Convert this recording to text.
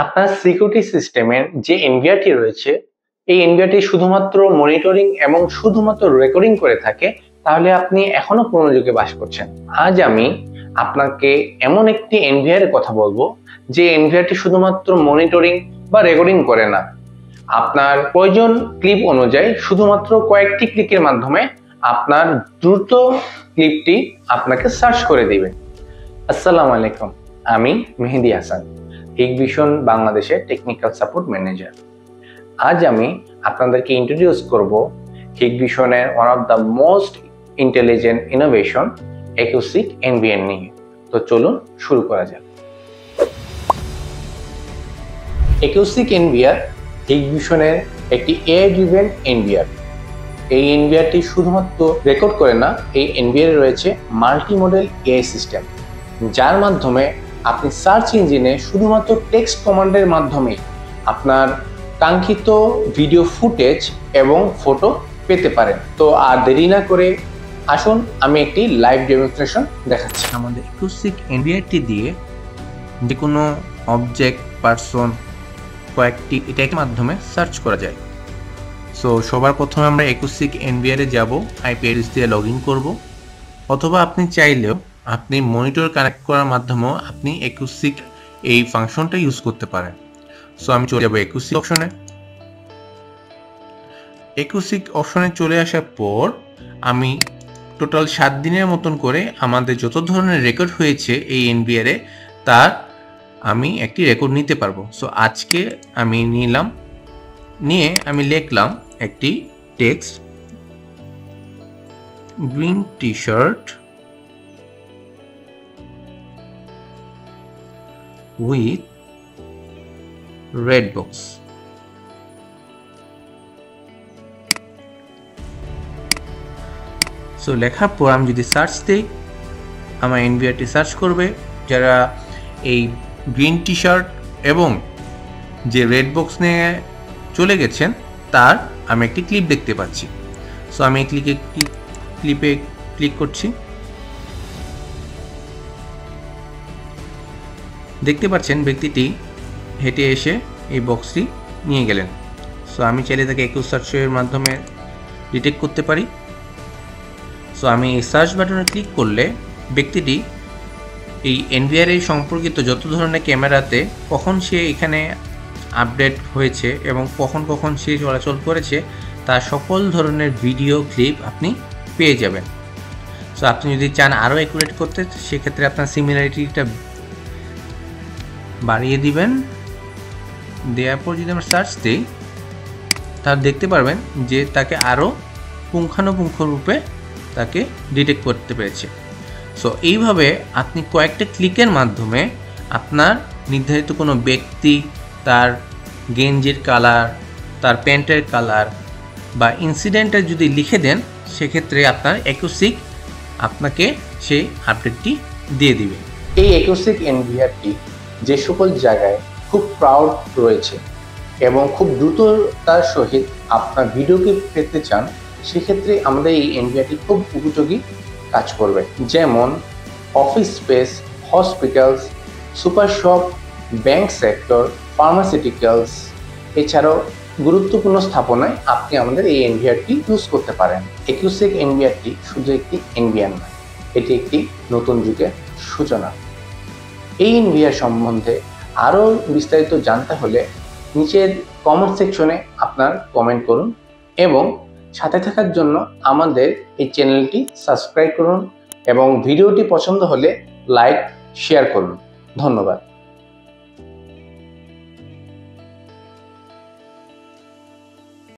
আপনার সিকিউরিটি সিস্টেমের যে এনভিআরটি রয়েছে, এই এনভিআরটি শুধুমাত্র মনিটরিং এবং শুধুমাত্র রেকর্ডিং করে থাকে, তাহলে আপনি এখনো পুরনো যুগে বাস করছেন। আজ আমি আপনাকে এমন একটি এনভিআর এর কথা বলবো যে এনভিআরটি শুধুমাত্র মনিটরিং বা রেকর্ডিং করে না, আপনার প্রয়োজন ক্লিপ অনুযায়ী শুধুমাত্র কয়েকটি ক্লিকের মাধ্যমে আপনার দ্রুত ক্লিপটি আপনাকে সার্চ করে দিবে। আসসালামু আলাইকুম, আমি মেহেদি হাসান, হিগভিশন বাংলাদেশের টেকনিক্যাল সাপোর্ট ম্যানেজার। আজ আমি আপনাদেরকে ইন্ট্রোডিউস করব হিগভিশনের one of the most intelligent innovation acoustic NVR নিয়ে। তো চলুন শুরু করা যাক। অ্যাকুস্টিক এনভিআর হিগভিশনের একটি এআই ড্রিভেন এনভিআর। এই এনভিআরটি শুধুমাত্র রেকর্ড করে না, এই এনভিআর রয়েছে মাল্টি মডেল এআই সিস্টেম, যার মাধ্যমে আপনি সার্চ ইঞ্জিনে শুধুমাত্র টেক্সট কমান্ডের মাধ্যমে আপনার কাঙ্ক্ষিত ভিডিও ফুটেজ এবং ফটো পেতে পারেন। তো আর দেরি না করে আসুন আমি একটি লাইভ ডেমনস্ট্রেশন দেখাচ্ছি। আমাদের অ্যাকুস্টিক এনভিআরটি দিয়ে যে কোনো অবজেক্ট, পারসন, কয়েকটি এটার মাধ্যমে সার্চ করা যায়। সো সবার প্রথমে আমরা অ্যাকুস্টিক এনভিআরে যাব, আইপি অ্যাড্রেস দিয়ে লগ ইন করবো, অথবা আপনি চাইলেও আপনি মনিটর কানেক্ট করার মাধ্যমেও আপনি অ্যাকুস্টিক এই ফাংশনটা ইউজ করতে পারেন। সো আমি চলে যাবো অ্যাকুস্টিক অপশনে। অ্যাকুস্টিক অপশনে চলে আসার পর আমি টোটাল 7 দিনের মতন করে আমাদের যত ধরনের রেকর্ড হয়েছে এই এনভিআরে তার আমি একটি রেকর্ড নিতে পারবো। সো আজকে আমি নিয়ে আমি লিখলাম একটি text, green T shirt with red box। So লেখার পর আমি যদি সার্চ দিই, আমার এনভিআরটি সার্চ করবে। যারা এই গ্রিন টি শার্ট এবং যে রেড বক্স নিয়ে চলে গেছেন তার আমি একটি ক্লিপ দেখতে পাচ্ছি। সো আমি ক্লিপে ক্লিক করছি। দেখতে পাচ্ছেন ব্যক্তিটি হেঁটে এসে এই বক্সটি নিয়ে গেলেন। সো আমি চাইলে তাকে একুশ সার্চের মাধ্যমে ডিটেক্ট করতে পারি। সো আমি এই সার্চ বাটনে ক্লিক করলে ব্যক্তিটি এই এনভিআর সম্পর্কিত যত ধরনের ক্যামেরাতে কখন সে এখানে আপডেট হয়েছে এবং কখন কখন সে চলাচল করেছে তার সকল ধরনের ভিডিও ক্লিপ আপনি পেয়ে যাবেন। সো আপনি যদি চান আরও অ্যাকুরেট করতে, সেক্ষেত্রে আপনার সিমিলারিটিটা বাড়িয়ে দিবেন। দেওয়ার পর যদি আমরা সার্চ দিই, তাহলে দেখতে পারবেন যে তাকে আরও পুঙ্খানুপুঙ্খ রূপে তাকে ডিটেক্ট করতে পেরেছে। সো এইভাবে আপনি কয়েকটা ক্লিকের মাধ্যমে আপনার নির্ধারিত কোনো ব্যক্তি, তার গেঞ্জির কালার, তার প্যান্টের কালার বা ইনসিডেন্টের যদি লিখে দেন, সেক্ষেত্রে আপনার অ্যাকুস্টিক আপনাকে সেই আপডেটটি দিয়ে দিবে। এই অ্যাকুস্টিক এনভিআরটি যে সকল জায়গায় খুব প্রাউড রয়েছে এবং খুব দ্রুততার সহিত আপনার ভিডিওকে পেতে চান, সেক্ষেত্রে আমাদের এই এনভিআরটি খুব উপযোগী কাজ করবে। যেমন office space, hospitals, super shop, bank sector, pharmaceuticals, এছাড়াও গুরুত্বপূর্ণ স্থাপনায় আপনি আমাদের এই এনভিআরটি ইউজ করতে পারেন। অ্যাকুস্টিক এনভিআরটি শুধু একটি এনভিআর নয়, এটি একটি নতুন যুগের সূচনা। এই এনভিআর সম্বন্ধে আরও বিস্তারিত জানতে হলে নিচের কমেন্ট সেকশনে আপনার কমেন্ট করুন এবং সাথে থাকার জন্য আমাদের এই চ্যানেলটি সাবস্ক্রাইব করুন এবং ভিডিওটি পছন্দ হলে লাইক, শেয়ার করুন। ধন্যবাদ।